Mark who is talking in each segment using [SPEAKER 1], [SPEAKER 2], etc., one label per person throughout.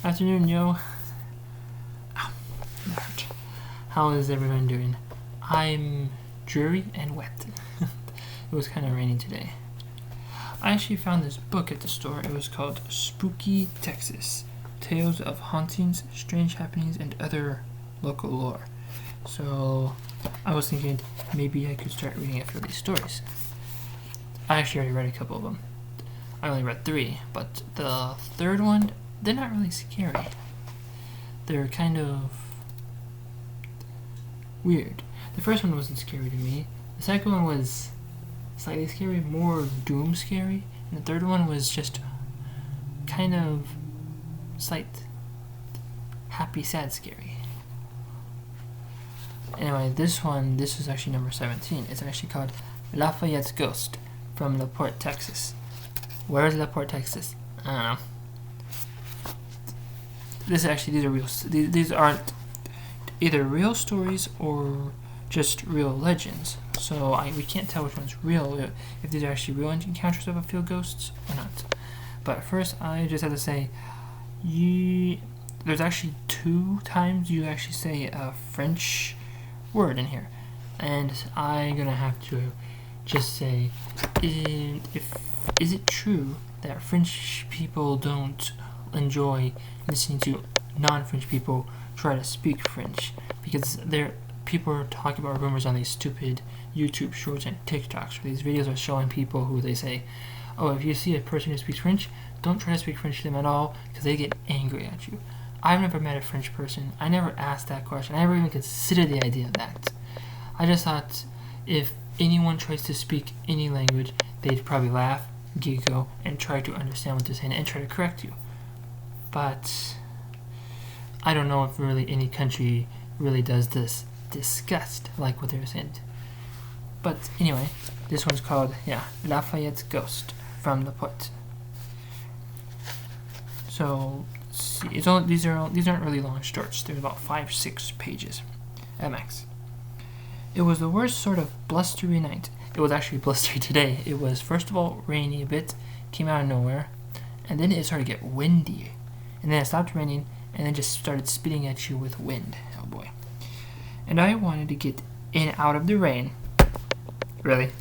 [SPEAKER 1] Afternoon, yo. Ow, that hurt. How is everyone doing? I'm dreary and wet. It was kind of raining today. I actually found this book at the store. It was called Spooky Texas: Tales of Hauntings, Strange Happenings, and Other Local Lore. So I was thinking maybe I could start reading a few of these stories. I actually already read a couple of them. I only read 3, but the third one, they're not really scary. They're kind of weird. The first one wasn't scary to me. The second one was slightly scary, more doom scary. And the third one was just kind of slight happy, sad, scary. Anyway, this is actually number 17. It's actually called Lafayette's Ghost from LaPorte, Texas. Where is LaPorte, Texas? I don't know. These are real. These aren't either real stories or just real legends. So we can't tell which one's real, if these are actually real encounters of a few ghosts or not. But first, I just have to say, there's actually 2 times you actually say a French word in here, and I'm gonna have to just say, is it true that French people don't enjoy listening to non-French people try to speak French? Because people are talking about rumors on these stupid YouTube shorts and TikToks, where these videos are showing people who they say, oh, if you see a person who speaks French, don't try to speak French to them at all, because they get angry at you. I've never met a French person. I never asked that question. I never even considered the idea of that. I just thought if anyone tries to speak any language, they'd probably laugh, giggle, and try to understand what they're saying and try to correct you. But I don't know if really any country really does this disgust like what they're saying. But anyway, this one's called Lafayette's Ghost from LaPorte. So see, these aren't really long shorts. They're about 5-6 pages at max. It was the worst sort of blustery night. It was actually blustery today. It was first of all rainy a bit, came out of nowhere, and then it started to get windy, and then it stopped raining, and then just started spitting at you with wind. Oh boy! And I wanted to get in and out of the rain. Really?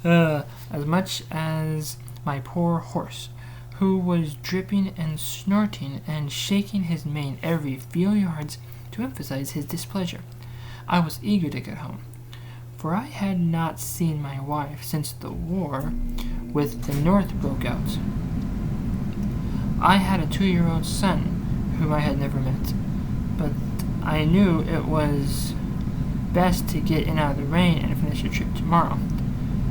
[SPEAKER 1] As much as my poor horse, who was dripping and snorting and shaking his mane every few yards to emphasize his displeasure. I was eager to get home, for I had not seen my wife since the war with the North broke out. I had a 2-year-old son whom I had never met, but I knew it was best to get in out of the rain and finish the trip tomorrow.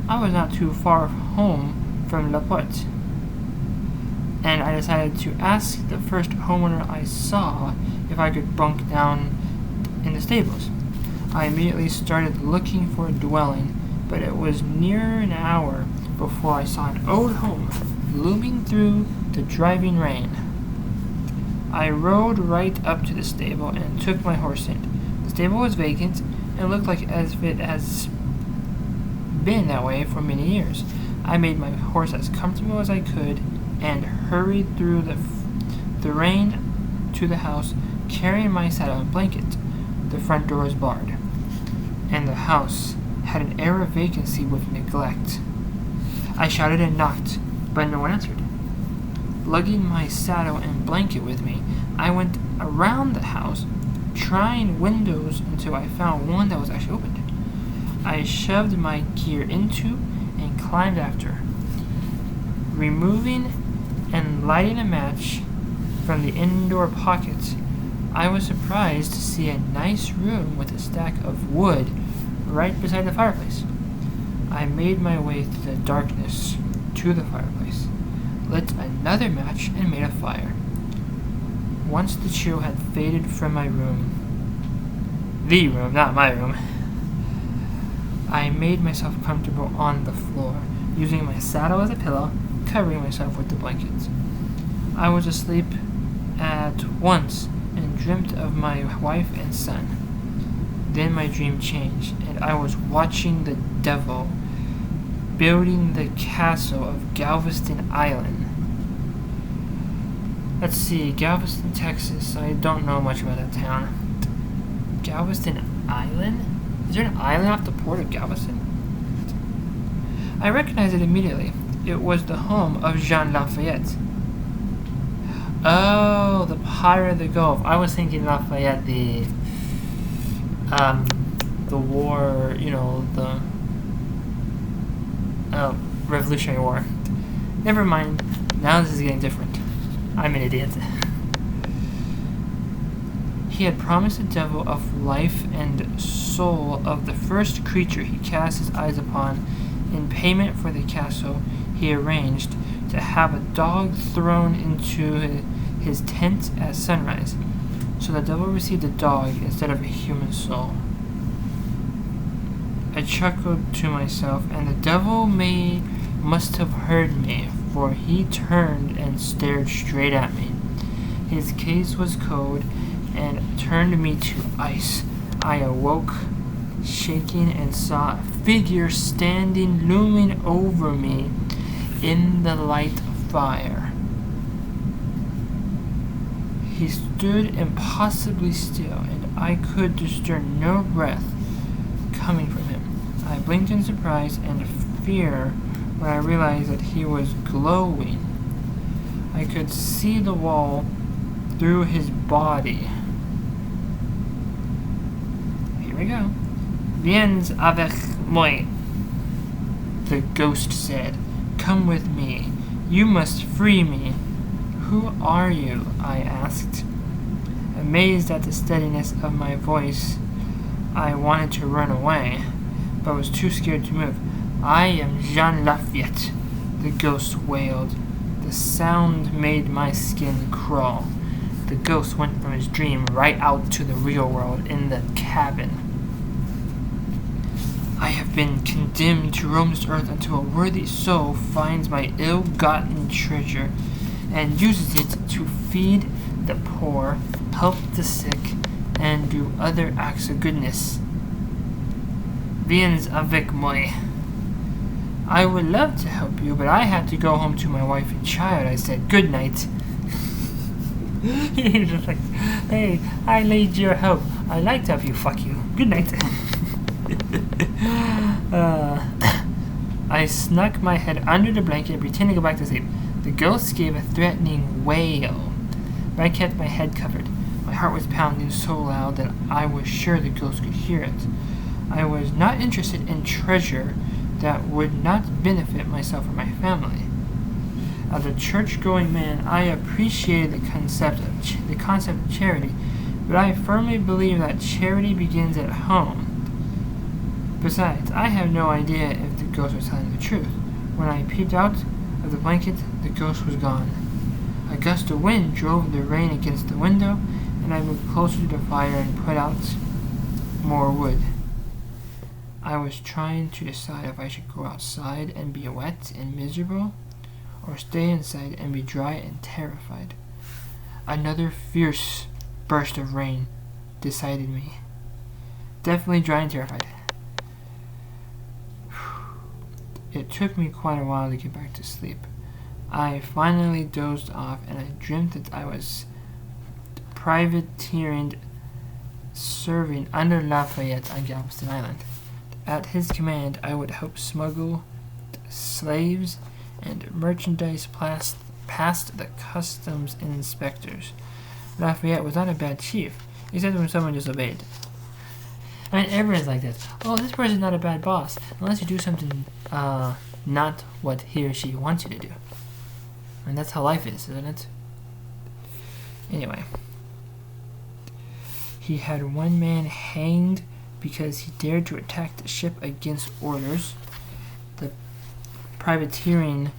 [SPEAKER 1] I was not too far home from LaPorte, and I decided to ask the first homeowner I saw if I could bunk down in the stables. I immediately started looking for a dwelling, but it was near an hour before I saw an old home looming through the driving rain. I rode right up to the stable and took my horse in. The stable was vacant and looked like as if it has been that way for many years. I made my horse as comfortable as I could and hurried through the rain to the house, carrying my saddle and blanket. The front door was barred, and the house had an air of vacancy with neglect. I shouted and knocked, but no one answered. Lugging my saddle and blanket with me, I went around the house, trying windows until I found one that was actually opened. I shoved my gear into and climbed after, removing and lighting a match from the indoor pocket. I was surprised to see a nice room with a stack of wood right beside the fireplace. I made my way through the darkness to the fireplace, lit another match, and made a fire. Once the chill had faded from my room, the room, not my room, I made myself comfortable on the floor, using my saddle as a pillow, covering myself with the blankets. I was asleep at once and dreamt of my wife and son. Then my dream changed, and I was watching the devil building the castle of Galveston Island. Let's see, Galveston, Texas. I don't know much about that town. Galveston Island? Is there an island off the port of Galveston? I recognized it immediately. It was the home of Jean Lafayette. Oh, the Pirate of the Gulf. I was thinking Lafayette, the war, the Revolutionary War. Never mind. Now this is getting different. I'm an idiot. He had promised the devil of life and soul of the first creature he cast his eyes upon. In payment for the castle, he arranged to have a dog thrown into his tent at sunrise. So the devil received a dog instead of a human soul. I chuckled to myself, and the devil must have heard me, for he turned and stared straight at me. His gaze was cold and turned me to ice. I awoke, shaking, and saw a figure standing, looming over me in the light fire. He stood impossibly still, and I could discern no breath coming from him. I blinked in surprise and fear when I realized that he was glowing. I could see the wall through his body. Here we go. Viens avec moi, the ghost said. Come with me. You must free me. Who are you? I asked. Amazed at the steadiness of my voice, I wanted to run away, but was too scared to move. I am Jean Lafayette, the ghost wailed. The sound made my skin crawl. The ghost went from his dream right out to the real world in the cabin. I have been condemned to roam this earth until a worthy soul finds my ill-gotten treasure and uses it to feed the poor, help the sick, and do other acts of goodness. Viens avec moi. I would love to help you, but I have to go home to my wife and child. I said, good night. He's just like, hey, I need your help. I'd like to help you. Fuck you. Good night. I snuck my head under the blanket, pretending to go back to sleep. The ghost gave a threatening wail, but I kept my head covered. My heart was pounding so loud that I was sure the ghost could hear it. I was not interested in treasure that would not benefit myself or my family. As a church-going man, I appreciated the concept of charity, but I firmly believe that charity begins at home. Besides, I have no idea if the ghost was telling the truth. When I peeped out of the blanket, the ghost was gone. A gust of wind drove the rain against the window, and I moved closer to the fire and put out more wood. I was trying to decide if I should go outside and be wet and miserable, or stay inside and be dry and terrified. Another fierce burst of rain decided me. Definitely dry and terrified. It took me quite a while to get back to sleep. I finally dozed off, and I dreamt that I was privateering serving under Lafayette on Galveston Island. At his command, I would help smuggle slaves and merchandise past the customs inspectors. Lafayette was not a bad chief, except when someone disobeyed. I mean, everyone's like this. Oh, this person's not a bad boss, unless you do something not what he or she wants you to do. And that's how life is, isn't it? Anyway. He had one man hanged because he dared to attack the ship against orders. The privateering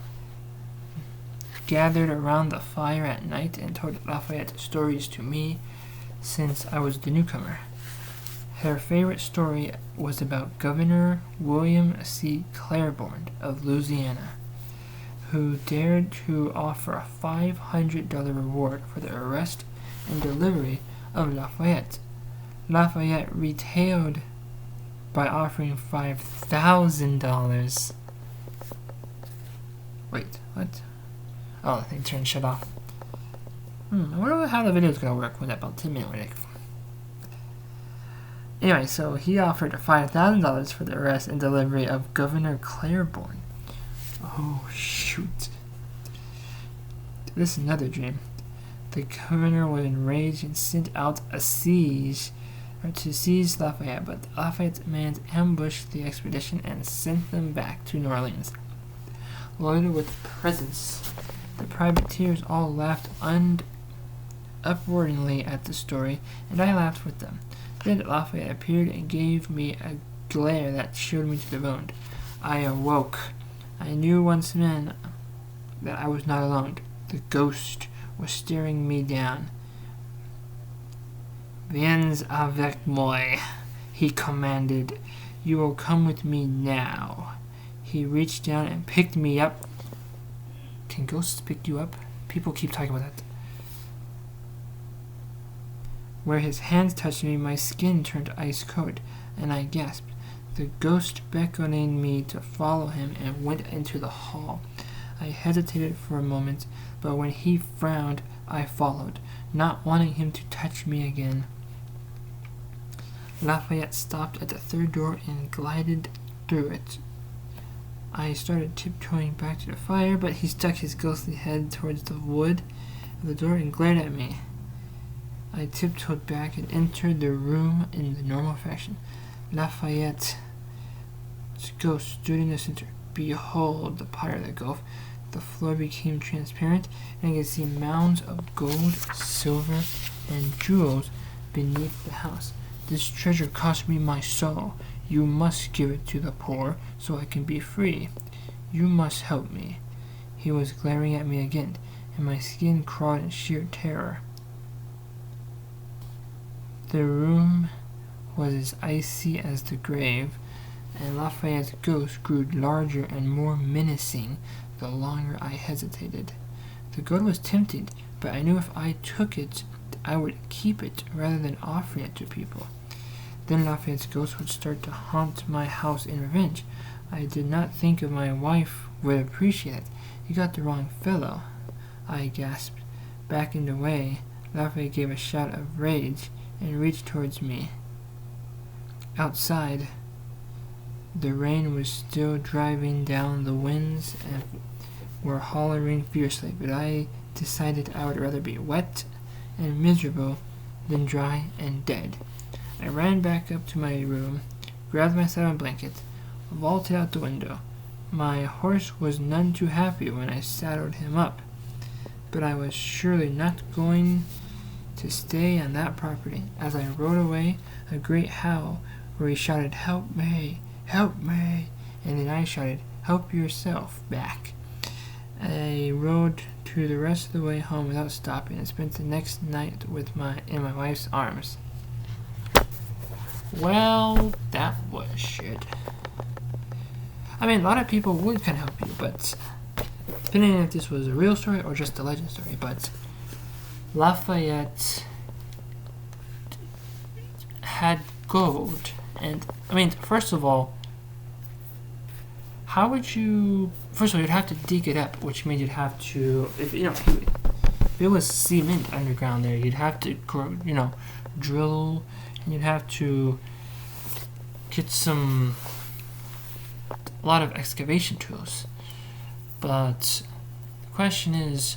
[SPEAKER 1] gathered around the fire at night and told Lafayette stories to me since I was the newcomer. Her favorite story was about Governor William C. Claiborne of Louisiana, who dared to offer a $500 reward for the arrest and delivery of Lafayette. Lafayette retailed by offering $5,000. Wait, what? Oh, the thing turned shut off. I wonder how the video is going to work with that about 10 minute break. Anyway, so he offered $5,000 for the arrest and delivery of Governor Claiborne. Oh, shoot. This is another dream. The governor was enraged and sent out to seize Lafayette, but Lafayette's men ambushed the expedition and sent them back to New Orleans. Loaded with presents, the privateers all laughed uproariously at the story, and I laughed with them. Then Lafayette appeared and gave me a glare that chilled me to the bone. I awoke. I knew once again that I was not alone. The ghost was staring me down. "Viens avec moi," he commanded. "You will come with me now." He reached down and picked me up. Can ghosts pick you up? People keep talking about that. Where his hands touched me, my skin turned ice cold, and I gasped. The ghost beckoning me to follow him and went into the hall. I hesitated for a moment, but when he frowned, I followed, not wanting him to touch me again. Lafayette stopped at the third door and glided through it. I started tiptoeing back to the fire, but he stuck his ghostly head towards the wood of the door and glared at me. I tiptoed back and entered the room in the normal fashion. Lafayette's ghost stood in the center. Behold the power of the gulf. The floor became transparent, and I could see mounds of gold, silver, and jewels beneath the house. "This treasure cost me my soul. You must give it to the poor, so I can be free. You must help me." He was glaring at me again, and my skin crawled in sheer terror. The room was as icy as the grave, and Lafayette's ghost grew larger and more menacing the longer I hesitated. The gold was tempting, but I knew if I took it, I would keep it rather than offering it to people. Then Lafayette's ghost would start to haunt my house in revenge. I did not think of my wife would appreciate it. "You got the wrong fellow," I gasped. Backing away, Lafayette gave a shout of rage and reached towards me. Outside, the rain was still driving down, the winds and were hollering fiercely, but I decided I would rather be wet and miserable than dry and dead. I ran back up to my room, grabbed my saddle and blanket, vaulted out the window. My horse was none too happy when I saddled him up, but I was surely not going to stay on that property. As I rode away, a great howl where he shouted, "Help me! Help me!" And then I shouted, "Help yourself!" back. I rode to the rest of the way home without stopping and spent the next night in my wife's arms. Well, that was shit. I mean, a lot of people would kind of help you, but depending on if this was a real story or just a legend story, but Lafayette had gold, and I mean, first of all, how would you? First of all, you'd have to dig it up, which means you'd have to, if it was cement underground there, you'd have to, drill, and you'd have to get a lot of excavation tools. But the question is,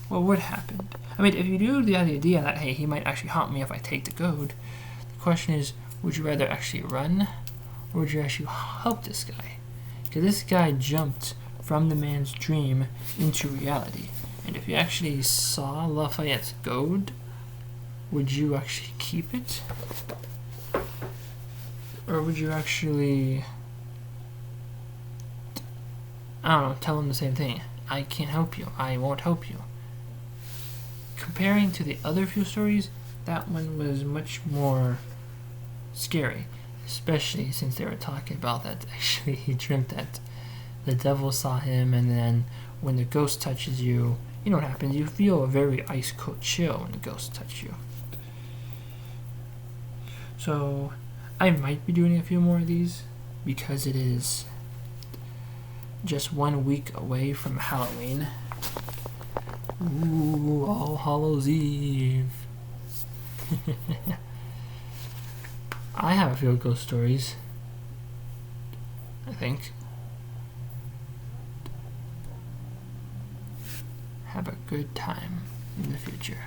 [SPEAKER 1] what would happen? I mean, if you do the idea that, hey, he might actually haunt me if I take the gold, the question is, would you rather actually run, or would you actually help this guy? Because this guy jumped from the man's dream into reality. And if you actually saw Lafayette's gold, would you actually keep it? Or would you actually, tell him the same thing? I can't help you. I won't help you. Comparing to the other few stories, that one was much more scary. Especially since they were talking about that actually he dreamt that the devil saw him, and then when the ghost touches you, you know what happens? You feel a very ice cold chill when the ghost touches you. So I might be doing a few more of these because it is just 1 week away from Halloween. Ooh, All Hallows Eve. I have a few ghost stories, I think. Have a good time in the future.